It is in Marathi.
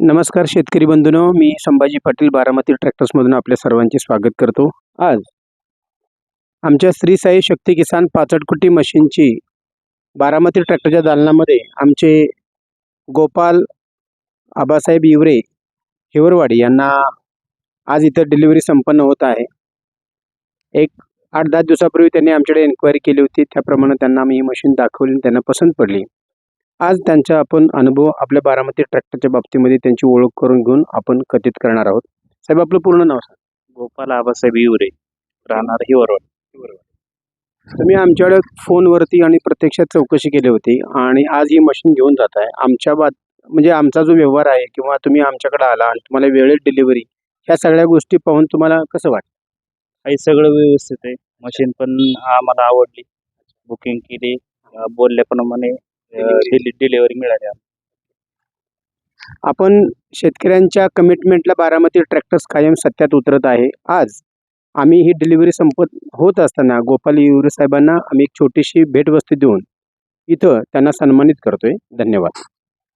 नमस्कार शेतकरी बंधूंनो, मी संभाजी पाटील बारामती ट्रॅक्टर्समधून आपल्या सर्वांचे स्वागत करतो. आज आमच्या श्री साई शक्ती किसान पाचटकुटी मशीनची बारामती ट्रॅक्टरच्या दालनामध्ये आमचे गोपाल आबासाहेब इवरे हिवरवाडी यांना आज इथं डिलिव्हरी संपन्न होत आहे. एक 8-10 दिवसापूर्वी त्यांनी आमच्याकडे इन्क्वायरी केली होती. त्याप्रमाणे त्यांना आम्ही ही मशीन दाखवली, त्यांना पसंत पडली. आज त्यांचा आपण अनुभव आपल्या बारामती ट्रॅक्टरच्या बाबतीमध्ये त्यांची ओळख करून घेऊन आपण कथित करणार आहोत. साहेब, आपलं पूर्ण नाव सांगा. गोपाल आबासाहेब इवरे, राहणार हिवरवाडी. तुम्ही आमच्याकडे फोनवरती आणि प्रत्यक्षात चौकशी केली होती आणि आज ही मशीन घेऊन जात आहे. म्हणजे आमचा जो व्यवहार आहे किंवा तुम्ही आमच्याकडे आला आणि तुम्हाला वेळेत डिलिव्हरी, ह्या सगळ्या गोष्टी पाहून तुम्हाला कसं वाटतं? काही सगळं व्यवस्थित आहे. मशीन पण आम्हाला आवडली. बुकिंग केली, बोलल्याप्रमाणे डिलिव्हरी मिळाली. आपण शेतकऱ्यांच्या कमिटमेंटला बारामती ट्रॅक्टर्स कायम सत्यात उतरत आहे. आज आम्ही ही डिलिव्हरी संपत होत असताना गोपाल इवरे साहेबांना आम्ही एक छोटीशी भेटवस्तू देऊन इथं त्यांना सन्मानित करतोय. धन्यवाद.